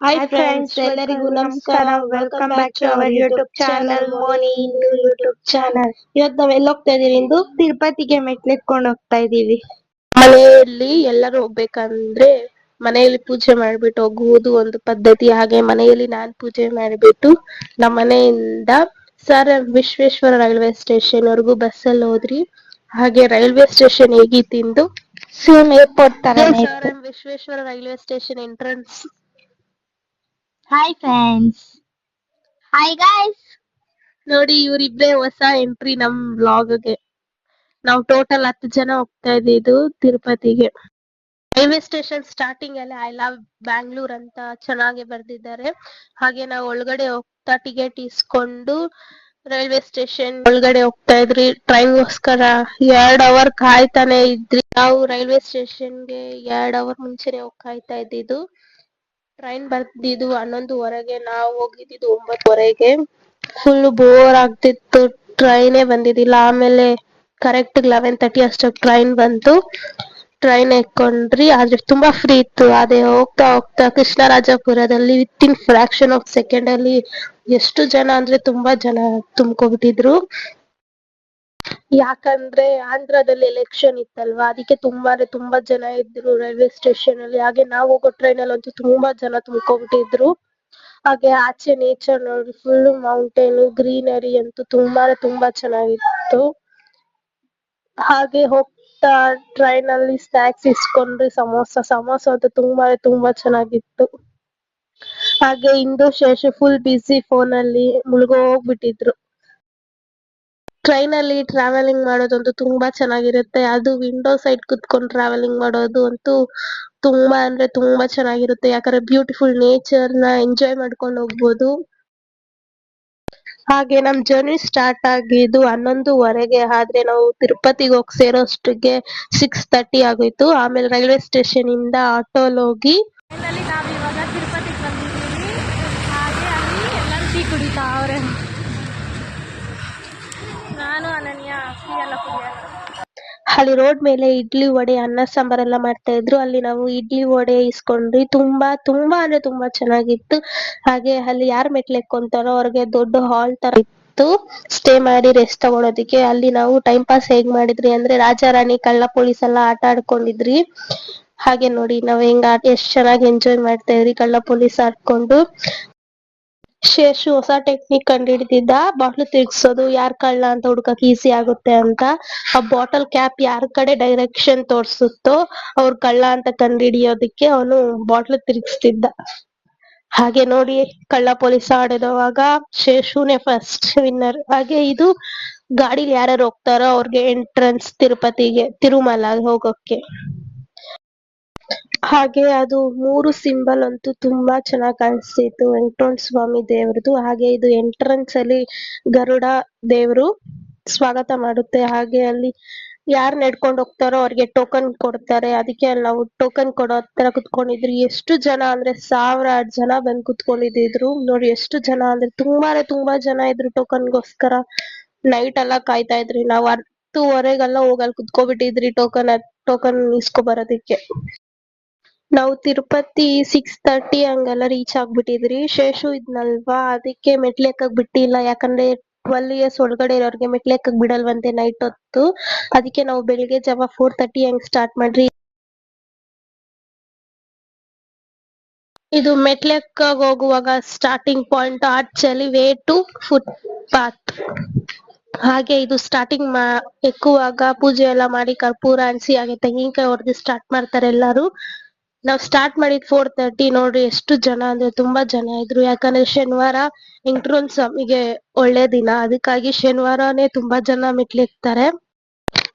Hi Hi friends, friends, ಎಲ್ಲರಿಗೂ ಎಲ್ಲರಿಗೂ ನಮಸ್ಕಾರ. ನಮಸ್ಕಾರ. Welcome welcome back back to to our our YouTube YouTube channel channel Moni Moni ಇಂದು ಇಂದು ಯೂಟ್ಯೂಬ್ ಯೂಟ್ಯೂಬ್ ಚಾನಲ್. ಚಾನಲ್. ಇವತ್ತು ನಾವ್ ಎಲ್ಲಿ ಹೋಗ್ತಾ ಇದೀವಿ ಇಂದು? ತಿರುಪತಿಗೆ ಮೆಟ್ಲೆತ್ಕೊಂಡು ಹೋಗ್ತಾ ಇದೀವಿ. ಮನೆಯಲ್ಲಿ ಎಲ್ಲರೂ ಹೋಗ್ಬೇಕಂದ್ರೆ ಮನೆಯಲ್ಲಿ ಪೂಜೆ ಮಾಡ್ಬಿಟ್ಟು ಹೋಗುವುದು ಒಂದು ಪದ್ಧತಿ. ಹಾಗೆ ಮನೆಯಲ್ಲಿ ನಾನ್ ಪೂಜೆ ಮಾಡಿಬಿಟ್ಟು ನಮ್ಮ ಮನೆಯಿಂದ ಸರ್ ವಿಶ್ವೇಶ್ವರ ರೈಲ್ವೆ ಸ್ಟೇಷನ್ ವರೆಗೂ ಬಸ್ಸಲ್ಲಿ ಹೋದ್ರಿ. ಹಾಗೆ ರೈಲ್ವೆ ಸ್ಟೇಷನ್ ಹೇಗಿತ್ತಿಂದು ಸೇಮ್ ಏರ್ಪೋರ್ಟ್ ತರಾನೇ ಸರ್ ಇತ್ತು. Vishweshwara railway station entrance. Hi friends. Hi guys. ನೋಡಿ ಇವರಿಬ್ರೇ ಹೊಸ ಎಂಟ್ರಿ ನಮ್ ವ್ಲಾಗ್ಗೆ. ನಾವು ಟೋಟಲ್ 10 ಜನ ಹೋಗ್ತಾ ಇದ್ದಿದ್ದು ತಿರುಪತಿಗೆ. ರೈಲ್ವೆ ಸ್ಟೇಷನ್ ಸ್ಟಾರ್ಟಿಂಗ್ ಅಲ್ಲಿ ಐ ಲವ್ ಬ್ಯಾಂಗ್ಳೂರ್ ಅಂತ ಚೆನ್ನಾಗಿ ಬರ್ದಿದ್ದಾರೆ. ಹಾಗೆ ನಾವು ಒಳಗಡೆ ಹೋಗ್ತಾ ಟಿಕೆಟ್ ಇಸ್ಕೊಂಡು ರೈಲ್ವೆ ಸ್ಟೇಷನ್ ಒಳಗಡೆ ಹೋಗ್ತಾ ಇದ್ರಿ. ಟ್ರೈನ್ಗೋಸ್ಕರ 2 ಅವರ್ ಕಾಯ್ತಾನೆ ಇದ್ರಿ. ನಾವು ರೈಲ್ವೆ ಸ್ಟೇಷನ್ಗೆ 2 ಅವರ್ ಮುಂಚೆನೆ ಹೋಗಿ ಕಾಯ್ತಾ ಇದ್ದಿದ್ದು. ಟ್ರೈನ್ ಬರ್ತಿದ್ದು 11:30ಗೆ, ನಾವು ಹೋಗಿದ್ದು 9:30ಗೆ. ಫುಲ್ ಬೋರ್ ಆಗ್ತಿತ್ತು, ಟ್ರೈನೇ ಬಂದಿದ್ದಿಲ್ಲ. ಆಮೇಲೆ ಕರೆಕ್ಟ್ 11:30 ಅಷ್ಟಕ್ಕೆ ಟ್ರೈನ್ ಬಂತು. ಟ್ರೈನ್ ಎಕ್ಕೊಂಡ್ರಿ. ಆದ್ರೆ ತುಂಬಾ ಫ್ರೀ ಇತ್ತು. ಅದೇ ಹೋಗ್ತಾ ಹೋಗ್ತಾ ಕೃಷ್ಣರಾಜಪುರದಲ್ಲಿ ವಿತಿನ್ ಫ್ರಾಕ್ಷನ್ ಆಫ್ ಸೆಕೆಂಡ್ ಅಲ್ಲಿ ಎಷ್ಟು ಜನ ಅಂದ್ರೆ ತುಂಬಾ ಜನ ತುಂಬ್ಕೊಬಿಟ್ಟಿದ್ರು. ಯಾಕಂದ್ರೆ ಆಂಧ್ರದಲ್ಲಿ ಎಲೆಕ್ಷನ್ ಇತ್ತಲ್ವಾ, ಅದಕ್ಕೆ ತುಂಬಾ ಜನ ಇದ್ರು ರೈಲ್ವೆ ಸ್ಟೇಷನ್ ಅಲ್ಲಿ. ಹಾಗೆ ನಾವು ಹೋಗೋ ಟ್ರೈನ್ ಅಲ್ಲಿ ಅಂತೂ ತುಂಬಾ ಜನ ತುಂಬ್ಕೊಬಿಟ್ಟಿದ್ರು. ಹಾಗೆ ಆಚೆ ನೇಚರ್ ನೋಡಿ, ಫುಲ್ ಮೌಂಟೇನ್ ಗ್ರೀನರಿ ಅಂತೂ ತುಂಬಾ ಚೆನ್ನಾಗಿತ್ತು. ಹಾಗೆ ಹೋಗ್ತಾ ಟ್ರೈನ್ ಅಲ್ಲಿ ಸ್ನಾಕ್ಸ್ ಇಸ್ಕೊಂಡ್ರಿ. ಸಮೋಸ ಅಂತೂ ತುಂಬಾ ಚೆನ್ನಾಗಿತ್ತು. ಹಾಗೆ ಇಂದು ಶೇಷು ಫುಲ್ ಬಿಸಿ ಫೋನ್ ಅಲ್ಲಿ ಮುಳುಗೋಗ್ಬಿಟ್ಟಿದ್ರು. ಟ್ರೈನ್ ಅಲ್ಲಿ ಟ್ರಾವೆಲಿಂಗ್ ಮಾಡೋದಂತೂ ತುಂಬಾ ಚೆನ್ನಾಗಿರುತ್ತೆ. ಅದು ವಿಂಡೋ ಸೈಡ್ ಕುತ್ಕೊಂಡು ಟ್ರಾವೆಲಿಂಗ್ ಮಾಡೋದು ಅಂತೂ ತುಂಬಾ ಅಂದ್ರೆ ತುಂಬಾ ಚೆನ್ನಾಗಿರುತ್ತೆ. ಯಾಕಂದ್ರೆ ಬ್ಯೂಟಿಫುಲ್ ನೇಚರ್ ನ ಎಂಜಾಯ್ ಮಾಡ್ಕೊಂಡು ಹೋಗ್ಬೋದು. ಹಾಗೆ ನಮ್ ಜರ್ನಿ ಸ್ಟಾರ್ಟ್ ಆಗಿದ್ದು 11:30ಗೆ. ಆದ್ರೆ ನಾವು ತಿರುಪತಿಗೆ ಹೋಗಿ ಸೇರೋಷ್ಟಿಗೆ 6:30 ಆಗೋಯ್ತು. ಆಮೇಲೆ ರೈಲ್ವೆ ಸ್ಟೇಷನ್ ಇಂದ ಆಟೋಲ್ ಹೋಗಿ ಫೈನಲಿ ನಾವು ಇವಾಗ ತಿರುಪತಿಗೆ ಬಂದಿದ್ದೀವಿ. ಹಾಗೆ ಅಲ್ಲಿ ಎಲ್ಲರೂ ಟೀ ಕುಡಿತಾವ್ರೆ. ನಾನು ಅನನ್ಯ ಟೀ ಎಲ್ಲ ಕುಡಿಯೋಣ. ಅಲ್ಲಿ ರೋಡ್ ಮೇಲೆ ಇಡ್ಲಿ ವಡೆ ಅನ್ನ ಸಾಂಬಾರೆಲ್ಲ ಮಾಡ್ತಾ ಇದ್ರು. ಅಲ್ಲಿ ನಾವು ಇಡ್ಲಿ ವಡೆ ಇಸ್ಕೊಂಡ್ವಿ. ತುಂಬಾ ಅಂದ್ರೆ ತುಂಬಾ ಚೆನ್ನಾಗಿತ್ತು. ಹಾಗೆ ಅಲ್ಲಿ ಯಾರು ಮೆಟ್ಲು ಎಕ್ಕೊಂತಾರೋ ಅವ್ರಿಗೆ ದೊಡ್ಡ ಹಾಲ್ ತರ ಇತ್ತು ಸ್ಟೇ ಮಾಡಿ ರೆಸ್ಟ್ ತಗೊಳೋದಿಕ್ಕೆ. ಅಲ್ಲಿ ನಾವು ಟೈಮ್ ಪಾಸ್ ಹೇಗ್ ಮಾಡಿದ್ರಿ ಅಂದ್ರೆ ರಾಜಾ ರಾಣಿ ಕಳ್ಳ ಪೊಲೀಸ್ ಎಲ್ಲ ಆಟ ಆಡ್ಕೊಂಡಿದ್ರಿ. ಹಾಗೆ ನೋಡಿ ನಾವ್ ಎಷ್ಟ್ ಚೆನ್ನಾಗಿ ಎಂಜಾಯ್ ಮಾಡ್ತಾ ಇದ್ರಿ ಕಳ್ಳ ಪೊಲೀಸ್ ಆಡ್ಕೊಂಡು. ಶೇಷು ಹೊಸ ಟೆಕ್ನಿಕ್ ಕಂಡು ಹಿಡಿದಿದ್ದ, ಬಾಟ್ಲು ತಿರ್ಗ್ಸೋದು. ಯಾರ್ ಕಳ್ಳ ಅಂತ ಹುಡ್ಕಕ್ ಈಸಿ ಆಗುತ್ತೆ ಅಂತ. ಆ ಬಾಟಲ್ ಕ್ಯಾಪ್ ಯಾರ್ ಕಡೆ ಡೈರೆಕ್ಷನ್ ತೋರ್ಸುತ್ತೋ ಅವ್ರ ಕಳ್ಳ ಅಂತ ಕಂಡು ಹಿಡಿಯೋದಿಕ್ಕೆ ಅವನು ಬಾಟ್ಲು ತಿರ್ಗಿಸ್ತಿದ್ದ. ಹಾಗೆ ನೋಡಿ ಕಳ್ಳ ಪೊಲೀಸ್ ಆಡಿದವಾಗ ಶೇಷುನೇ ಫಸ್ಟ್ ವಿನ್ನರ್. ಹಾಗೆ ಇದು ಗಾಡಿಲಿ ಯಾರ್ಯಾರು ಹೋಗ್ತಾರೋ ಅವ್ರಿಗೆ ಎಂಟ್ರೆನ್ಸ್ ತಿರುಪತಿಗೆ, ತಿರುಮಲ ಹೋಗೋಕೆ. ಹಾಗೆ ಅದು 3 ಸಿಂಬಲ್ ಅಂತೂ ತುಂಬಾ ಚೆನ್ನಾಗಿ ಕಾಣಿಸ್ತಿತ್ತು. ವೆಂಕಟರಮಣ ಸ್ವಾಮಿ ದೇವ್ರದ್ದು. ಹಾಗೆ ಇದು ಎಂಟ್ರೆನ್ಸ್ ಅಲ್ಲಿ ಗರುಡ ದೇವ್ರು ಸ್ವಾಗತ ಮಾಡುತ್ತೆ. ಹಾಗೆ ಅಲ್ಲಿ ಯಾರ್ ನಡ್ಕೊಂಡ್ ಹೋಗ್ತಾರೋ ಅವ್ರಿಗೆ ಟೋಕನ್ ಕೊಡ್ತಾರೆ. ಅದಕ್ಕೆ ಅಲ್ಲಿ ನಾವು ಟೋಕನ್ ಕೊಡೋ ತರ ಕುತ್ಕೊಂಡಿದ್ರಿ. ಎಷ್ಟು ಜನ ಅಂದ್ರೆ 1000 ಜನ ಬಂದ್ ಕುತ್ಕೊಂಡಿದ್ರು. ನೋಡಿ ಎಷ್ಟು ಜನ ಅಂದ್ರೆ ತುಂಬಾ ಜನ ಇದ್ರು ಟೋಕನ್ಗೋಸ್ಕರ. ನೈಟ್ ಎಲ್ಲ ಕಾಯ್ತಾ ಇದ್ರಿ. ನಾವು 10:30ಗೆಲ್ಲ ಹೋಗಲ್ ಕುತ್ಕೊಬಿಟ್ಟಿದ್ರಿ ಟೋಕನ್ ಇಸ್ಕೊ ಬರೋದಿಕ್ಕೆ. ನಾವು ತಿರುಪತಿ 6:30 ಹಂಗೆಲ್ಲ ರೀಚ್ ಆಗ್ಬಿಟ್ಟಿದ್ರಿ. ಶೇಷು ಇದ್ನಲ್ವಾ, ಅದಕ್ಕೆ ಮೆಟ್ಲು ಎಕ್ಕಕ್ ಬಿಟ್ಟಿಲ್ಲ. ಯಾಕಂದ್ರೆ 12 years ಒಳಗಡೆ ಇರೋರ್ಗೆ ಮೆಟ್ಲು ಎಕ್ಕಕ್ ಬಿಡಲ್ವಂತೆ ನೈಟ್ ಹೊತ್ತು. ಅದಕ್ಕೆ ನಾವು ಬೆಳಿಗ್ಗೆ ಜಾವ 4:30 ಹಂಗ್ ಸ್ಟಾರ್ಟ್ ಮಾಡ್ರಿ. ಇದು ಮೆಟ್ಲೆಕ್ಕಾಗ್ ಹೋಗುವಾಗ starting point actually way to footpath. ಹಾಗೆ ಇದು ಸ್ಟಾರ್ಟಿಂಗ್ ಎಕ್ಕುವಾಗ ಪೂಜೆ ಎಲ್ಲ ಮಾಡಿ ಕರ್ಪೂರ ಅನ್ಸಿ ಹಾಗೆ ತೆಂಗಿನಕಾಯಿ ಹೊಡೆದು ಸ್ಟಾರ್ಟ್ ಮಾಡ್ತಾರೆ ಎಲ್ಲಾರು. ನಾವ್ ಸ್ಟಾರ್ಟ್ ಮಾಡಿದ್ 4:30. ನೋಡ್ರಿ ಎಷ್ಟು ಜನ ಅಂದ್ರೆ ತುಂಬಾ ಜನ ಇದ್ರು. ಯಾಕಂದ್ರೆ ಶನಿವಾರ ವೆಂಕಟರಮಣ ಸ್ವಾಮಿಗೆ ಒಳ್ಳೆ ದಿನ, ಅದಕ್ಕಾಗಿ ಶನಿವಾರನೇ ತುಂಬಾ ಜನ ಮೆಟ್ಲು ಎಕ್ತಾರೆ.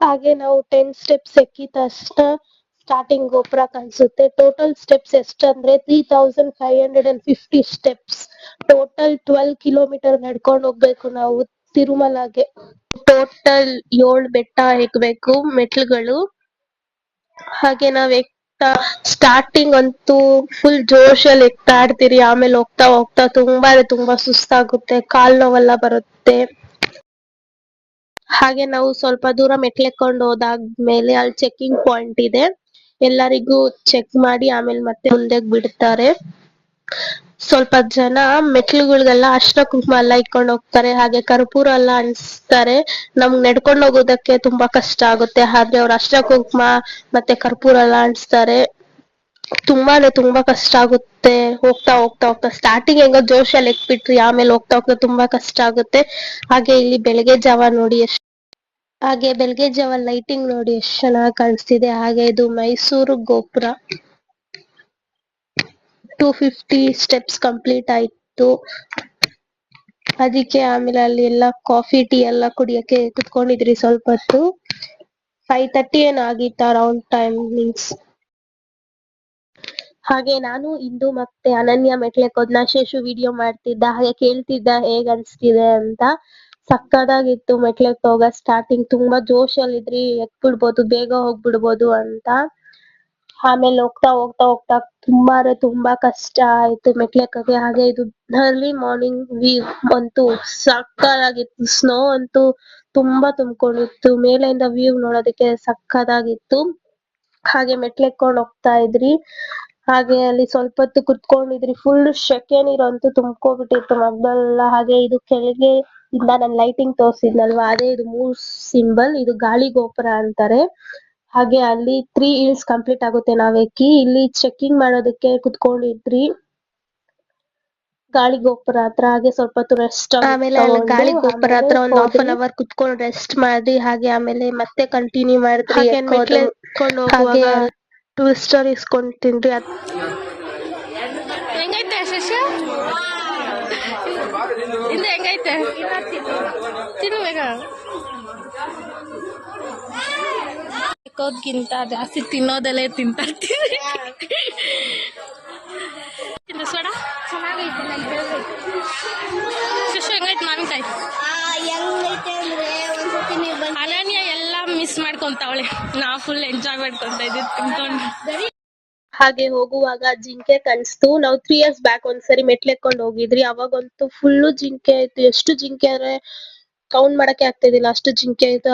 ಹಾಗೆ ನಾವು 10 ಸ್ಟೆಪ್ಸ್ ಎಕ್ಕಿದ ತಕ್ಷಣ ಸ್ಟಾರ್ಟಿಂಗ್ ಗೋಪುರ ಕಾಣಿಸುತ್ತೆ. ಟೋಟಲ್ ಸ್ಟೆಪ್ಸ್ ಎಷ್ಟಂದ್ರೆ 3550 ಸ್ಟೆಪ್ಸ್. ಟೋಟಲ್ 12 ಕಿಲೋಮೀಟರ್ ನಡ್ಕೊಂಡು ಹೋಗ್ಬೇಕು ನಾವು ತಿರುಮಲಗೆ. ಟೋಟಲ್ 7 ಬೆಟ್ಟ ಎಕ್ಬೇಕು ಮೆಟ್ಲುಗಳು. ಹಾಗೆ ನಾವ್ ಸ್ಟಾರ್ಟಿಂಗ್ ಅಂತೂ ಫುಲ್ ಜೋಶಲ್ಲಿ ಎಕ್ತಾ ಇರ್ತೀರಿ. ಆಮೇಲೆ ಹೋಗ್ತಾ ಹೋಗ್ತಾ ತುಂಬಾ ಸುಸ್ತಾಗುತ್ತೆ, ಕಾಲ್ ನೋವೆಲ್ಲ ಬರುತ್ತೆ. ಹಾಗೆ ನಾವು ಸ್ವಲ್ಪ ದೂರ ಮೆಟ್ಲೆಕ್ಕೊಂಡು ಹೋದಾದ್ಮೇಲೆ ಅಲ್ಲಿ ಚೆಕಿಂಗ್ ಪಾಯಿಂಟ್ ಇದೆ. ಎಲ್ಲರಿಗೂ ಚೆಕ್ ಮಾಡಿ ಆಮೇಲೆ ಮತ್ತೆ ಮುಂದೆಗ್ ಬಿಡ್ತಾರೆ. ಸ್ವಲ್ಪ ಜನ ಮೆಟ್ಲುಗಳಿಗೆಲ್ಲ ಅರ್ಶಿನ ಕುಂಕುಮ ಎಲ್ಲ ಇಟ್ಕೊಂಡು ಹೋಗ್ತಾರೆ, ಹಾಗೆ ಕರ್ಪೂರ ಎಲ್ಲ ಅನ್ಸ್ತಾರೆ. ನಮ್ಗ್ ನಡ್ಕೊಂಡು ಹೋಗೋದಕ್ಕೆ ತುಂಬಾ ಕಷ್ಟ ಆಗುತ್ತೆ, ಆದ್ರೆ ಅವ್ರು ಅರ್ಶಿನ ಕುಂಕುಮ ಮತ್ತೆ ಕರ್ಪೂರ ಎಲ್ಲ ಅನ್ಸ್ತಾರೆ. ತುಂಬಾ ಕಷ್ಟ ಆಗುತ್ತೆ. ಹೋಗ್ತಾ ಹೋಗ್ತಾ ಹೋಗ್ತಾ ಸ್ಟಾರ್ಟಿಂಗ್ ಹೆಂಗೋ ಜೋಶಲ್ಲಿ ಎಕ್ಬಿಟ್ರಿ, ಆಮೇಲೆ ಹೋಗ್ತಾ ಹೋಗ್ತಾ ತುಂಬಾ ಕಷ್ಟ ಆಗುತ್ತೆ. ಹಾಗೆ ಇಲ್ಲಿ ಬೆಳಗ್ಗೆ ಜಾವ ನೋಡಿ ಹಾಗೆ ಬೆಳಗ್ಗೆ ಜಾವ ಲೈಟಿಂಗ್ ನೋಡಿ ಎಷ್ಟ್ ಚೆನ್ನಾಗಿ ಕಾಣಿಸ್ತಿದೆ. ಹಾಗೆ ಇದು ಮೈಸೂರು ಗೋಪುರ. 250 ಸ್ಟೆಪ್ಸ್ ಕಂಪ್ಲೀಟ್ ಆಯ್ತು. ಅದಕ್ಕೆ ಆಮೇಲೆ ಅಲ್ಲಿ ಎಲ್ಲ ಕಾಫಿ ಟೀ ಎಲ್ಲ ಕುಡಿಯಕ್ಕೆ ಕುತ್ಕೊಂಡಿದ್ರಿ ಸ್ವಲ್ಪ ಹೊತ್ತು. 5:30 ಏನೋ ಆಗಿತ್ತು ಅರೌಂಡ್ ಟೈಮಿಂಗ್ಸ್. ಹಾಗೆ ನಾನು ಇಂದು ಮತ್ತೆ ಅನನ್ಯ ಮೆಟ್ಲಕ್ ಹೋದ್ನ. ಶೇಷು ವಿಡಿಯೋ ಮಾಡ್ತಿದ್ದ, ಹಾಗೆ ಕೇಳ್ತಿದ್ದ ಹೇಗ್ ಅನ್ಸ್ತಿದೆ ಅಂತ. ಸಕ್ಕದಾಗಿತ್ತು ಮೆಟ್ಲಕ್ ಹೋಗ ಸ್ಟಾರ್ಟಿಂಗ್. ತುಂಬಾ ಜೋಶಲ್ಲಿದ್ರಿ, ಎಕ್ಬಿಡ್ಬೋದು, ಬೇಗ ಹೋಗ್ಬಿಡ್ಬೋದು ಅಂತ. ಆಮೇಲೆ ಹೋಗ್ತಾ ಹೋಗ್ತಾ ಹೋಗ್ತಾ ತುಂಬಾ ಕಷ್ಟ ಆಯ್ತು ಮೆಟ್ಲಕ್ಕೆ. ಹಾಗೆ ಇದು ಅರ್ಲಿ ಮಾರ್ನಿಂಗ್ ವ್ಯೂ ಅಂತೂ ಸಕ್ಕದಾಗಿತ್ತು. ಸ್ನೋ ಅಂತೂ ತುಂಬಾ ತುಂಬ್ಕೊಂಡಿತ್ತು. ಮೇಲಿಂದ ವ್ಯೂ ನೋಡೋದಕ್ಕೆ ಸಕ್ಕದಾಗಿತ್ತು. ಹಾಗೆ ಮೆಟ್ಲೆಕ್ಕೊಂಡು ಹೋಗ್ತಾ ಇದ್ರಿ. ಹಾಗೆ ಅಲ್ಲಿ ಸ್ವಲ್ಪ ಹೊತ್ತು ಕುತ್ಕೊಂಡಿದ್ರಿ. ಫುಲ್ ಸೆಕೆ ನೀರಂತೂ ತುಂಬ್ಕೊಬಿಟ್ಟಿತ್ತು ಮಗ್ದಲ್ಲೆಲ್ಲ. ಹಾಗೆ ಇದು ಕೆಳಗೆ ಇಂದ ನಾನು ಲೈಟಿಂಗ್ ತೋರ್ಸಿದ್ನಲ್ವಾ, ಅದೇ ಇದು 3 ಸಿಂಬಲ್. ಇದು ಗಾಳಿ ಗೋಪುರ ಅಂತಾರೆ. ಹಾಗೆ ಅಲ್ಲಿ 3 ಇಯರ್ಸ್ ಕಂಪ್ಲೀಟ್ ಆಗುತ್ತೆ ನಾವ್ ಎಕ್ಕಿ. ಇಲ್ಲಿ ಚೆಕಿಂಗ್ ಮಾಡೋದಕ್ಕೆ ಕುತ್ಕೊಂಡಿದ್ರಿ ಗಾಳಿ ಗೋಪುರ ಹತ್ರ. ಹಾಗೆ ಸ್ವಲ್ಪ ಹೊತ್ತು ರೆಸ್ಟ್, ಆಮೇಲೆ ಅಲ್ಲಿ ಗಾಳಿ ಗೋಪುರ ಹತ್ರ ಒಂದು 1/2 hour ಕುತ್ಕೊಂಡು ರೆಸ್ಟ್ ಮಾಡಿ, ಹಾಗೆ ಆಮೇಲೆ ಮತ್ತೆ ಕಂಟಿನ್ಯೂ ಮಾಡಿದ್ರಿ. ಹಾಗೆ ಟ್ವಿಸ್ಟರ್ ಇಸ್ಕೊಂಡ್ ತಿಂದ್ರಿ. ಹೆಂಗೈತೆ ಶಶಿ? ಇಂದ ಹೆಂಗೈತೆ? ತಿನ್ನು ಬೇಗ. ಗಿಂತ ಜಾಸ್ತಿ ತಿನ್ನೋದಲ್ಲೇ ತಿಂತಾ ಇರ್ತೀವಿ. ಸೋಡ ಶಶಿ ಹೆಂಗೈತೆ ಮಾವಿನಕಾಯಿ? ಅನನ್ಯ ಎಲ್ಲ ಮಿಸ್ ಮಾಡ್ಕೊಂತಾವಳೆ, ನಾವು ಫುಲ್ ಎಂಜಾಯ್ ಮಾಡ್ಕೊಂತ ಇದ್ದೀವಿ ತಿನ್ಕೊಂಡು. ಹಾಗೆ ಹೋಗುವಾಗ ಜಿಂಕೆ ಕಾಣಿಸ್ತು. ನಾವು 3 years ಬ್ಯಾಕ್ ಒಂದ್ಸರಿ ಮೆಟ್ಲೆಕ್ಕೊಂಡು ಹೋಗಿದ್ರಿ. ಅವಾಗಂತೂ ಫುಲ್ಲು ಜಿಂಕೆ ಆಯ್ತು. ಎಷ್ಟು ಜಿಂಕೆ ಅಂದ್ರೆ ಕೌಂಟ್ ಮಾಡಕ್ಕೆ ಆಗ್ತಿದಿಲ್ಲ, ಅಷ್ಟು ಜಿಂಕೆ ಆಯ್ತು.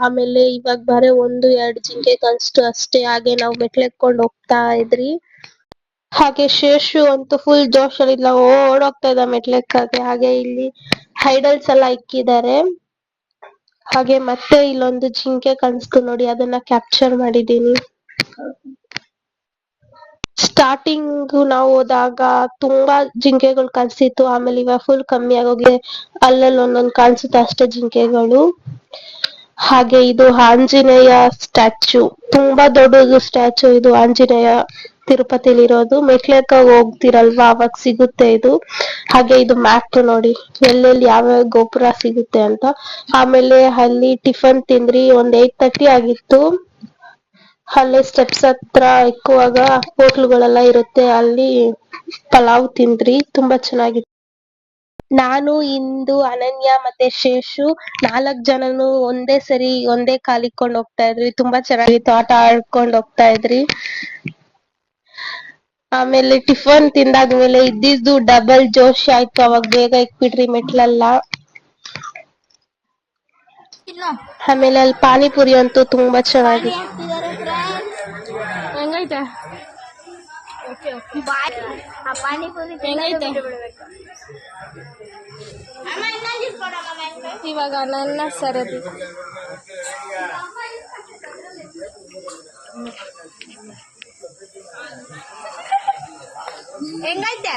ಆಮೇಲೆ ಇವಾಗ ಬರೀ 1-2 ಜಿಂಕೆ ಕಾಣಿಸ್ತು ಅಷ್ಟೇ. ಹಾಗೆ ನಾವು ಮೆಟ್ಲೆಕ್ಕೊಂಡು ಹೋಗ್ತಾ ಇದ್ರಿ. ಹಾಗೆ ಶೇಷು ಅಂತೂ ಫುಲ್ ಜೋಶಲ್ಲಿಲ್ಲ, ಓಡೋಗ್ತಾ ಇದ್ದ ಮೆಟ್ಲೆಕ್ಕಕ್ಕೆ. ಹಾಗೆ ಇಲ್ಲಿ ಹೈಡಲ್ಸ್ ಎಲ್ಲ ಇಕ್ಕಿದ್ದಾರೆ. ಹಾಗೆ ಮತ್ತೆ ಇಲ್ಲೊಂದು ಜಿಂಕೆ ಕಾಣಿಸ್ತು ನೋಡಿ, ಅದನ್ನ ಕ್ಯಾಪ್ಚರ್ ಮಾಡಿದೀನಿ. ಸ್ಟಾರ್ಟಿಂಗ್ ನಾವು ಹೋದಾಗ ತುಂಬಾ ಜಿಂಕೆಗಳು ಕಾಣಿಸ್ತಿತ್ತು, ಆಮೇಲೆ ಇವಾಗ ಫುಲ್ ಕಮ್ಮಿ ಆಗೋಗಿದೆ. ಅಲ್ಲಲ್ಲಿ ಒಂದೊಂದು ಕಾಣಿಸುತ್ತೆ ಅಷ್ಟೇ ಜಿಂಕೆಗಳು. ಹಾಗೆ ಇದು ಆಂಜನೇಯ ಸ್ಟ್ಯಾಚು, ತುಂಬಾ ದೊಡ್ಡದು ಸ್ಟ್ಯಾಚು ಇದು. ಆಂಜನೇಯ ತಿರುಪತಿಲಿರೋದು. ಮೆಟ್ಲಕ್ಕ ಹೋಗ್ತಿರಲ್ವಾ ಅವಾಗ ಸಿಗುತ್ತೆ ಇದು. ಹಾಗೆ ಇದು ಮ್ಯಾಪ್ ನೋಡಿ, ಎಲ್ಲೆಲ್ಲಿ ಯಾವ್ಯಾವ ಗೋಪುರ ಸಿಗುತ್ತೆ ಅಂತ. ಆಮೇಲೆ ಅಲ್ಲಿ ಟಿಫನ್ ತಿಂದ್ರಿ. 8:30 ಆಗಿತ್ತು. ಅಲ್ಲೇ ಸ್ಟೆಪ್ಸ್ ಹತ್ರ ఎక్కువಗ ಹೋಟ್ಲುಗಳೆಲ್ಲ ಇರುತ್ತೆ, ಅಲ್ಲಿ ಪಲಾವ್ ತಿಂದ್ರಿ. ತುಂಬಾ ಚೆನ್ನಾಗಿತ್ತು. ನಾನು ಇಂದು ಅನನ್ಯ ಮತ್ತೆ ಶೇಷು 4 ಜನನು ಒಂದೇ ಸರಿ ಒಂದೇ ಕಾಲಿಕ್ಕೊಂಡು ಹೋಗ್ತಾ ಇದ್ರಿ. ತುಂಬಾ ಚೆನ್ನಾಗಿತ್ತು, ಆಟ ಆಡ್ಕೊಂಡು ಹೋಗ್ತಾ ಇದ್ರಿ. ಆಮೇಲೆ ಟಿಫನ್ ತಿಂದಾದ್ಮೇಲೆ ಇದ್ದಿದ್ದು ಡಬಲ್ ಜೋಶ್ ಆಯ್ತು. ಅವಾಗ ಬೇಗ ಇಕ್ಬಿಟ್ರಿ ಮೆಟ್ಲೆಲ್ಲ. ಆಮೇಲೆ ಅಲ್ಲಿ ಪಾನಿಪುರಿ ಅಂತೂ ತುಂಬಾ ಚೆನ್ನಾಗಿತ್ತು. ಹೆಂಗೈತೆ? ಹೆಂಗೈತೆ? ಇವಾಗ ನನ್ನ ಸರದಿ. ಹೆಂಗೈತೆ?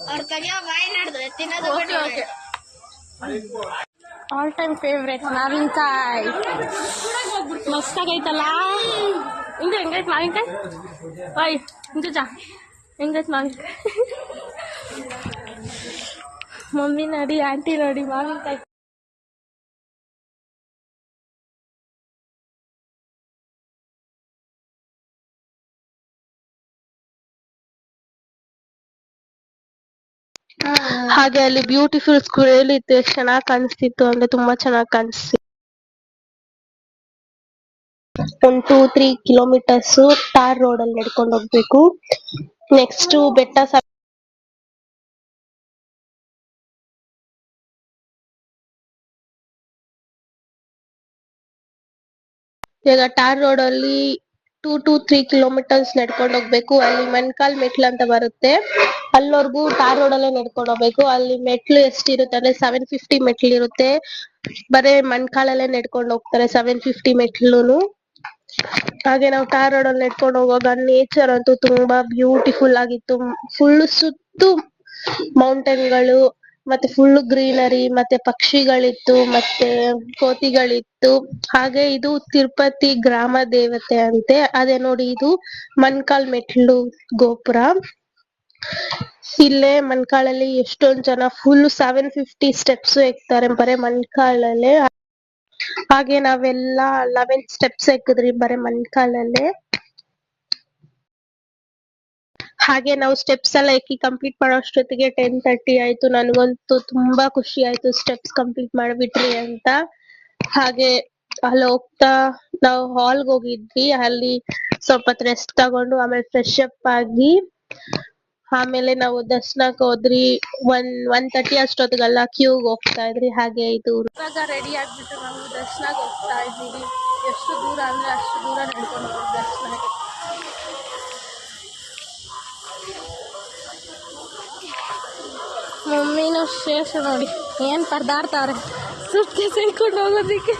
ಅವ್ರ ಕೈಯ ಬಾಯಿ ನಡೆದ್ರೆ ತಿನ್ನೋದು. ಓಕೆ. ಆಲ್ ಟೈಮ್ ಫೇವ್ರೆಟ್ ಮಾವಿನಕಾಯಿ. ಮಸ್ತಾಗೈತಲ್ಲ. ಹಿಂಗೆ ಹೆಂಗೈತೆ ಮಾವಿನಕಾಯಿ? ಓಯ್ ಹಿಂಗೆ ಹೆಂಗೈತೆ ಮಾವಿನಕಾಯಿ? ಮಮ್ಮಿ ನೋಡಿ, ಆಂಟಿ ನೋಡಿ ಮಾವಿನಕಾಯಿ. ಹಾಗೆ ಅಲ್ಲಿ ಬ್ಯೂಟಿಫುಲ್ ಸ್ಕ್ವೇರ್ ಇತ್ತು, ಎಷ್ಟು ಚೆನ್ನಾಗಿ ಕಾಣಿಸ್ತಿತ್ತು ಅಂದ್ರೆ ತುಂಬಾ ಚೆನ್ನಾಗಿ ಕಾಣಿಸ್ತಿತ್ತು. 1-2-3 ಕಿಲೋಮೀಟರ್ಸ್ ಟಾರ್ ರೋಡ್ ಅಲ್ಲಿ ನಡ್ಕೊಂಡು ಹೋಗ್ಬೇಕು. ನೆಕ್ಸ್ಟ್ ಬೆಟ್ಟ ಇವಾಗ ಟಾರ್ ರೋಡ್ ಅಲ್ಲಿ 2 to 3 ಕಿಲೋಮೀಟರ್ಸ್ ನಡ್ಕೊಂಡು ಹೋಗ್ಬೇಕು. ಅಲ್ಲಿ ಮಣ್ಕಾಲ್ ಮೆಟ್ಲು ಅಂತ ಬರುತ್ತೆ, ಅಲ್ಲಿವರೆಗೂ ಟಾರ್ ರೋಡ್ ಅಲ್ಲೇ ನಡ್ಕೊಂಡು ಹೋಗ್ಬೇಕು. ಅಲ್ಲಿ ಮೆಟ್ಲು ಎಷ್ಟಿರುತ್ತೆ ಅಂದ್ರೆ 750 ಮೆಟ್ಲು ಇರುತ್ತೆ. ಬರೇ ಮಣ್ಕಾಳಲ್ಲೇ ನಡ್ಕೊಂಡು ಹೋಗ್ತಾರೆ 750 ಮೆಟ್ಲುನು. ಹಾಗೆ ನಾವು ಟಾರ್ ರೋಡ್ ಅಲ್ಲಿ ನಡ್ಕೊಂಡು ಹೋಗುವಾಗ ನೇಚರ್ ಅಂತೂ ತುಂಬಾ ಬ್ಯೂಟಿಫುಲ್ ಆಗಿತ್ತು. ಫುಲ್ ಸುತ್ತು ಮೌಂಟೇನ್ಗಳು, ಮತ್ತೆ ಫುಲ್ ಗ್ರೀನರಿ, ಮತ್ತೆ ಪಕ್ಷಿಗಳಿತ್ತು, ಮತ್ತೆ ಕೋತಿಗಳಿತ್ತು. ಹಾಗೆ ಇದು ತಿರುಪತಿ ಗ್ರಾಮ ದೇವತೆ ಅಂತೆ. ಅದೇ ನೋಡಿ, ಇದು ಮಣ್ಕಾಲ್ ಮೆಟ್ಲು ಗೋಪುರ. ಇಲ್ಲೇ ಮಣ್ಕಾಳಲ್ಲಿ ಎಷ್ಟೊಂದ್ ಜನ ಫುಲ್ 750 ಸ್ಟೆಪ್ಸ್ ಎಕ್ತಾರೆ ಬರೇ ಮಣ್ಕಾಳಲ್ಲೇ. ಹಾಗೆ ನಾವೆಲ್ಲ 11 ಸ್ಟೆಪ್ಸ್ ಎಕ್ಕಿದ್ರಿ ಬರೇ ಮಣ್ಕಾಳಲ್ಲೇ. ಹಾಗೆ ನಾವು ಸ್ಟೆಪ್ಸ್ ಎಲ್ಲ ಎಕ್ಕಿ ಕಂಪ್ಲೀಟ್ ಮಾಡೋ ಅಷ್ಟೊತ್ತಿಗೆ 10:30 ಆಯ್ತು. ನನಗಂತೂ ತುಂಬಾ ಖುಷಿ ಆಯ್ತು ಸ್ಟೆಪ್ಸ್ ಕಂಪ್ಲೀಟ್ ಮಾಡ್ಬಿಟ್ರಿ ಅಂತ. ಹಾಗೆ ಅಲ್ಲಿ ಹೋಗ್ತಾ ನಾವು ಹಾಲ್ಗೆ ಹೋಗಿದ್ವಿ. ಅಲ್ಲಿ ಸ್ವಲ್ಪ ಹೊತ್ತು ರೆಸ್ಟ್ ತಗೊಂಡು ಆಮೇಲೆ ಫ್ರೆಶ್ ಅಪ್ ಆಗಿ ಆಮೇಲೆ ನಾವು ದರ್ಶನಕ್ಕೆ ಹೋದ್ರಿ. 1:30 ಅಷ್ಟೊತ್ತಿಗೆಲ್ಲ ಕ್ಯೂಗೆ ಹೋಗ್ತಾ ಇದ್ರಿ. ಹಾಗೆ ಇದು ಇವಾಗ ರೆಡಿ ಆಗ್ಬಿಟ್ಟು ನಾವು ದರ್ಶನಕ್ಕೆ ಹೋಗ್ತಾ ಇದ್ದೀವಿ. ಎಷ್ಟು ದೂರ ಅಂದ್ರೆ ಅಷ್ಟು ದೂರ ನಡ್ಕೊಂಡು ಹೋಗೋದು ದರ್ಶನಕ್ಕೆ. ಮಮ್ಮಿನೂ ಶೇಷ ನೋಡಿ ಏನ್ ಪರದಾಡ್ತಾರೆ ಸುಟ್ಕೇಸ್ ಹಿಡ್ಕೊಂಡು ಹೋಗೋದಿಕ್ಕೆ.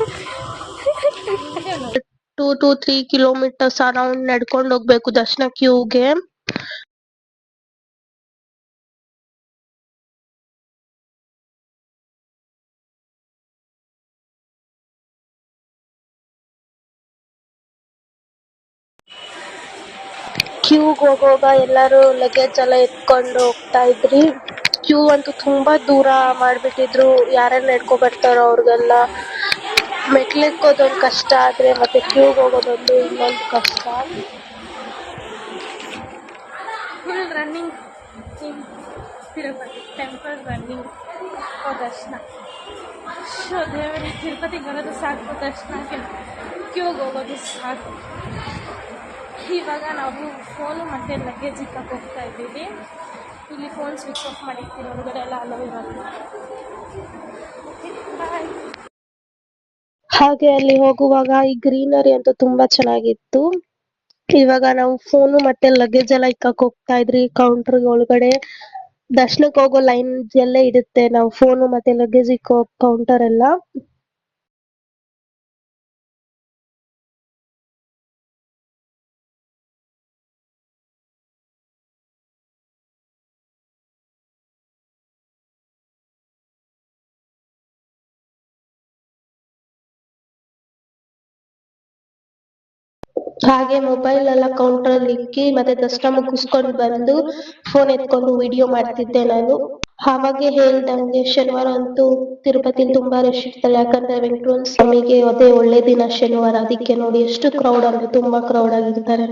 2 to 3 ಕಿಲೋಮೀಟರ್ಸ್ ಅರೌಂಡ್ ನಡ್ಕೊಂಡು ಹೋಗ್ಬೇಕು ದರ್ಶನ ಕ್ಯೂಗೆ. ಕ್ಯೂಗೆ ಹೋಗುವಾಗ ಎಲ್ಲರೂ ಲಗೇಜ್ ಎಲ್ಲ ಎತ್ಕೊಂಡು ಹೋಗ್ತಾ ಇದ್ರಿ. ಕ್ಯೂ ಅಂತೂ ತುಂಬಾ ದೂರ ಮಾಡ್ಬಿಟ್ಟಿದ್ರು. ಯಾರ್ಯಾರು ನಡ್ಕೊ ಬರ್ತಾರೋ ಅವ್ರಿಗೆಲ್ಲ ಮೆಟ್ಲು ಎಕ್ಕೋದೊಂದು ಕಷ್ಟ ಆದ್ರೆ ಮತ್ತೆ ಕ್ಯೂಗೆ ಹೋಗೋದೊಂದು ಇನ್ನೊಂದು ಕಷ್ಟ. ಫುಲ್ ರನ್ನಿಂಗ್ ಇನ್ ತಿರುಪತಿ ಟೆಂಪಲ್, ರನ್ನಿಂಗ್ ದರ್ಶನ. ದೇವರೇ, ತಿರುಪತಿಗೆ ಬರೋದು ಸಾಕು, ದರ್ಶನಕ್ಕೆ ಕ್ಯೂಗೆ ಹೋಗೋದು ಸಾಕು. ಇವಾಗ ನಾವು ಫೋನು ಮತ್ತು ಲಗೇಜ್ ಇಕ್ಕಕ್ಕೆ ಹೋಗ್ತಾ ಇದ್ದೀವಿ. ಇಲ್ಲಿ ಫೋನ್ ಸ್ವಿಚ್ ಆಫ್ ಮಾಡಿರ್ತೀವಿ, ಹೊರಗಡೆ ಎಲ್ಲ ಅಲೋ ಇರೋದು. ಹಾಗೆ ಅಲ್ಲಿ ಹೋಗುವಾಗ ಈ ಗ್ರೀನರಿ ಅಂತೂ ತುಂಬಾ ಚೆನ್ನಾಗಿತ್ತು. ಇವಾಗ ನಾವು ಫೋನು ಮತ್ತೆ ಲಗೇಜ್ ಎಲ್ಲ ಇಕ್ಕಕ್ಕೆ ಹೋಗ್ತಾ ಇದ್ರಿ ಕೌಂಟರ್ ಒಳಗಡೆ. ದರ್ಶನಕ್ಕೆ ಹೋಗೋ ಲೈನ್ ಎಲ್ಲೇ ಇರುತ್ತೆ ನಾವು ಫೋನು ಮತ್ತೆ ಲಗೇಜ್ ಇಕ್ಕೋ ಕೌಂಟರ್ ಎಲ್ಲ. ಹಾಗೆ ಮೊಬೈಲ್ ಎಲ್ಲ ಕೌಂಟರ್ ಅಲ್ಲಿ ಇಕ್ಕಿ ಮತ್ತೆ ದರ್ಶನ ಮುಗಿಸ್ಕೊಂಡು ಬಂದು ಫೋನ್ ಎತ್ಕೊಂಡು ವಿಡಿಯೋ ಮಾಡ್ತಿದ್ದೆ ನಾನು. ಅವಾಗೆ ಹೇಳ್ದಂಗೆ ಶನಿವಾರ ಅಂತೂ ತಿರುಪತಿಲಿ ತುಂಬಾ ರಶ್ ಇರ್ತಲ್ಲ, ಯಾಕಂದ್ರೆ ವೆಂಕಟರಮಣ ಸ್ವಾಮಿಗೆ ಅದೇ ಒಳ್ಳೆ ದಿನ ಶನಿವಾರ. ಅದಕ್ಕೆ ನೋಡಿ ಎಷ್ಟು ಕ್ರೌಡ್ ಅಂದ್ರೆ ತುಂಬಾ ಕ್ರೌಡ್ ಆಗಿರ್ತಾರೆ.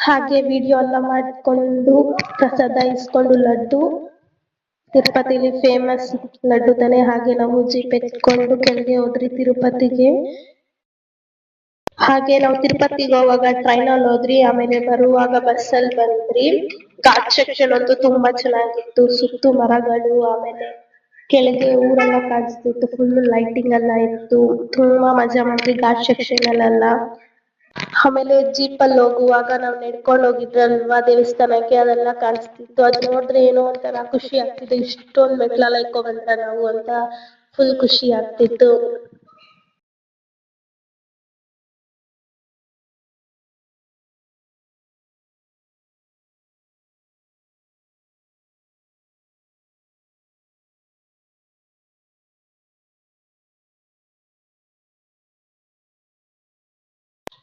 ಹಾಗೆ ವಿಡಿಯೋ ಎಲ್ಲ ಮಾಡಿಕೊಂಡು ಪ್ರಸಾದ ಇಸ್ಕೊಂಡು ಲಡ್ಡು, ತಿರುಪತಿಲಿ ಫೇಮಸ್ ಲಡ್ಡು ತಾನೆ. ಹಾಗೆ ನಾವು ಜೀಪ್ ಎತ್ಕೊಂಡು ಕೆಳಗೆ ಹೋದ್ರಿ ತಿರುಪತಿಗೆ. ಹಾಗೆ ನಾವು ತಿರುಪತಿಗೆ ಹೋಗುವಾಗ ಟ್ರೈನ್ ಅಲ್ಲಿ ಹೋದ್ರಿ, ಆಮೇಲೆ ಬರುವಾಗ ಬಸ್ ಅಲ್ಲಿ ಬಂದ್ರಿ. ಘಾಟ್ ಸೆಕ್ಷನ್ ಅಂತೂ ತುಂಬಾ ಚೆನ್ನಾಗಿತ್ತು, ಸುತ್ತು ಮರಗಳು, ಆಮೇಲೆ ಕೆಳಗೆ ಊರೆಲ್ಲ ಕಾಣಿಸ್ತಿತ್ತು, ಫುಲ್ ಲೈಟಿಂಗ್ ಎಲ್ಲ ಇತ್ತು. ತುಂಬಾ ಮಜಾ ಮಾಡಿದ್ವಿ ಘಾಟ್ ಸೆಕ್ಷನ್ ಅಲ್ಲೆಲ್ಲ. ಆಮೇಲೆ ಜೀಪ್ ಅಲ್ಲಿ ಹೋಗುವಾಗ ನಾವು ನಡ್ಕೊಂಡು ಹೋಗಿದ್ರಲ್ವಾ ದೇವಸ್ಥಾನಕ್ಕೆ, ಅದೆಲ್ಲ ಕಾಣಿಸ್ತಿತ್ತು. ಅದ್ ನೋಡಿದ್ರೆ ಏನೋ ಒಂಥರ ಖುಷಿ ಆಗ್ತಿತ್ತು, ಇಷ್ಟೊಂದ್ ಮೆಟ್ಲೆಲ್ಲ ಇಕ್ಕೊ ಬಂತ ನಾವು ಅಂತ ಫುಲ್ ಖುಷಿ ಆಗ್ತಿತ್ತು.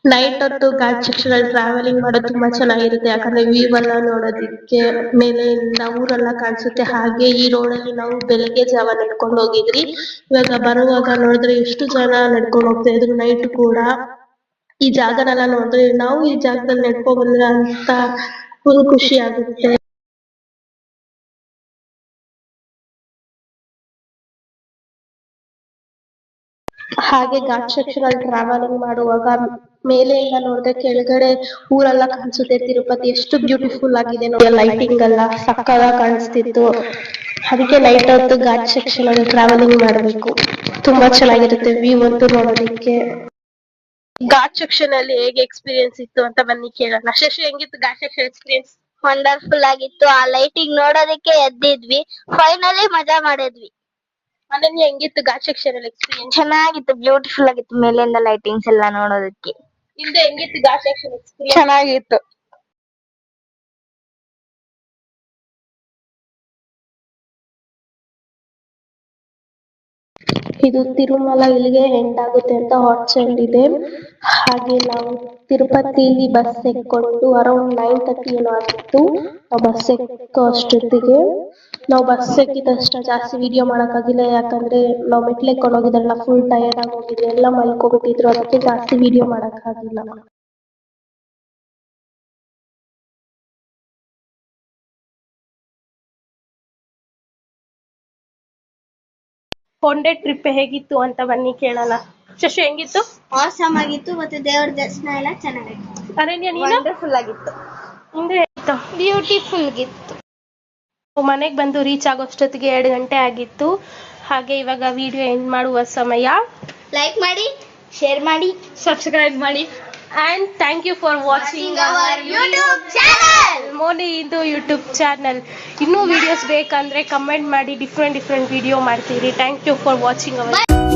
ನೈಟ್ ಹೊತ್ತು ಘಾಟ್ ಸೆಕ್ಷನ್ ಅಲ್ಲಿ ಟ್ರಾವೆಲಿಂಗ್ ಮಾಡೋದು ತುಂಬಾ ಚೆನ್ನಾಗಿರುತ್ತೆ, ಯಾಕಂದ್ರೆ ವ್ಯೂ ಎಲ್ಲ ನೋಡೋದಿಕ್ಕೆ ಮೇಲೆಯಿಂದ ಊರೆಲ್ಲ ಕಾಣಿಸುತ್ತೆ. ಹಾಗೆ ಈ ರೋಡ್ ಅಲ್ಲಿ ನಾವು ಬೆಳಗ್ಗೆ ಜಾವ ನಡ್ಕೊಂಡು ಹೋಗಿದ್ರಿ. ಇವಾಗ ಬರುವಾಗ ನೋಡಿದ್ರೆ ಎಷ್ಟು ಜನ ನಡ್ಕೊಂಡು ಹೋಗ್ತಾ ಇದ್ರು ನೈಟ್ ಕೂಡ. ಈ ಜಾಗನೆಲ್ಲ ನೋಡಿದ್ರೆ ನಾವು ಈ ಜಾಗದಲ್ಲಿ ನಡ್ಕೊಂಡ್ ಬಂದ್ರ ಅಂತ ಫುಲ್ ಖುಷಿ ಆಗುತ್ತೆ. ಹಾಗೆ ಘಾಟ್ ಸೆಕ್ಷನ್ ಅಲ್ಲಿ ಟ್ರಾವೆಲಿಂಗ್ ಮಾಡುವಾಗ ಮೇಲೆಯಿಂದ ನೋಡಿದ್ರೆ ಕೆಳಗಡೆ ಊರೆಲ್ಲ ಕಾಣಿಸುತ್ತೆ. ತಿರುಪತಿ ಎಷ್ಟು ಬ್ಯೂಟಿಫುಲ್ ಆಗಿದೆ ನೋಡಿ, ಲೈಟಿಂಗ್ ಎಲ್ಲ ಸಕ್ಕತ್ತಾಗಿ ಕಾಣಿಸ್ತಿತ್ತು. ಅದಕ್ಕೆ ನೈಟ್ ಹೊತ್ತು ಘಾಟ್ ಸೆಕ್ಷನ್ ಅಲ್ಲಿ ಟ್ರಾವೆಲಿಂಗ್ ಮಾಡಬೇಕು. ತುಂಬಾ ಚೆನ್ನಾಗಿರುತ್ತೆ ವ್ಯೂ ಅಂತೂ ನೋಡೋದಕ್ಕೆ. ಘಾಟ್ ಸೆಕ್ಷನ್ ಅಲ್ಲಿ ಹೇಗೆ ಎಕ್ಸ್ಪೀರಿಯನ್ಸ್ ಇತ್ತು ಅಂತ ಬನ್ನಿ ಕೇಳೋಣ. ಶಶಿ, ಹೆಂಗಿತ್ತು ಘಾಟ್ ಸೆಕ್ಷನ್ ಎಕ್ಸ್ಪೀರಿಯನ್ಸ್? ವಂಡರ್ಫುಲ್ ಆಗಿತ್ತು. ಆ ಲೈಟಿಂಗ್ ನೋಡೋದಕ್ಕೆ ಎದ್ದಿದ್ವಿ, ಫೈನಲಿ ಮಜಾ ಮಾಡಿದ್ವಿ. ಅನನ್ಯ, ಹೆಂಗಿತ್ತು ಘಾಟ್ ಸೆಕ್ಷನ್ ಅಲ್ಲಿ ಎಕ್ಸ್ಪೀರಿಯನ್ಸ್? ಚೆನ್ನಾಗಿತ್ತು, ಬ್ಯೂಟಿಫುಲ್ ಆಗಿತ್ತು ಮೇಲಿಂದ ಲೈಟಿಂಗ್ಸ್ ಎಲ್ಲ ನೋಡೋದಕ್ಕೆ. ಹಿಂದೆ ಹೆಂಗಿತ್ತು ಘಾಟ್ ಸೆಕ್ಷನ್ ಎಕ್ಸ್ಪೀರಿಯನ್ಸ್? ಚೆನ್ನಾಗಿತ್ತು. ಇದು ತಿರುಮಲ ಇಲ್ಲಿಗೆ ಎಂಡ್ ಆಗುತ್ತೆ ಅಂತ ಹಾಟ್ ಇದೆ. ಹಾಗೆ ನಾವು ತಿರುಪತಿಲಿ ಬಸ್ ಎಕ್ಕೊಂಡು ಅರೌಂಡ್ 9:30 ಏನೋ ಆಗಿತ್ತು. ನಾವು ಬಸ್ ಎಕ್ಕೋ ಅಷ್ಟೊತ್ತಿಗೆ ನಾವು ಬಸ್ ಎಕ್ಕಿದ ತಕ್ಷಣ ಜಾಸ್ತಿ ವಿಡಿಯೋ ಮಾಡೋಕ್ಕಾಗಿಲ್ಲ, ಯಾಕಂದ್ರೆ ನಾವು ಮೆಟ್ಲು ಎಕ್ಕೊಂಡು ಹೋಗಿದ್ರಲ್ಲ, ಫುಲ್ ಟಯರ್ಡ್ ಆಗಿ ಹೋಗಿದ್ವಿ, ಎಲ್ಲ ಮಲ್ಕೊಬಿಟ್ಟಿದ್ರು, ಅದಕ್ಕೆ ಜಾಸ್ತಿ ವಿಡಿಯೋ ಮಾಡೋಕ್ಕಾಗಿಲ್ಲ. ಒನ್ ಡೇ ಟ್ರಿಪ್ ಹೇಗಿತ್ತು ಅಂತ ಬನ್ನಿ ಕೇಳೋಣ. ಶಶಿ, ಹೆಂಗಿತ್ತು? ಆಸಮ್ ಆಗಿತ್ತು, ಮತ್ತೆ ದೇವರ ದರ್ಶನ ಎಲ್ಲ ಚೆನ್ನಾಗಿತ್ತು. ಅನನ್ಯ, ನೀನು? ವಂಡರ್ಫುಲ್ ಆಗಿತ್ತು, ಹಿಂದೆ ಹೇಗಿತ್ತು? ಬ್ಯೂಟಿಫುಲ್ ಆಗಿತ್ತು. ಮನೆಗೆ ಬಂದು ರೀಚ್ ಆಗೋಷ್ಟೊತ್ತಿಗೆ 2 ಗಂಟೆ ಆಗಿತ್ತು. ಹಾಗೆ ಇವಾಗ ವಿಡಿಯೋ ಎಂಡ್ ಮಾಡುವ ಸಮಯ. ಲೈಕ್ ಮಾಡಿ, ಶೇರ್ ಮಾಡಿ, ಸಬ್ಸ್ಕ್ರೈಬ್ ಮಾಡಿ. And thank you for watching our YouTube channel. Moni ಇದು ಯೂಟ್ಯೂಬ್ ಚಾನಲ್. ಇನ್ನೂ ವಿಡಿಯೋಸ್ ಬೇಕಂದ್ರೆ ಕಮೆಂಟ್ ಮಾಡಿ, ಡಿಫ್ರೆಂಟ್ ವಿಡಿಯೋ ಮಾಡ್ತೀರಿ. Thank you for watching hour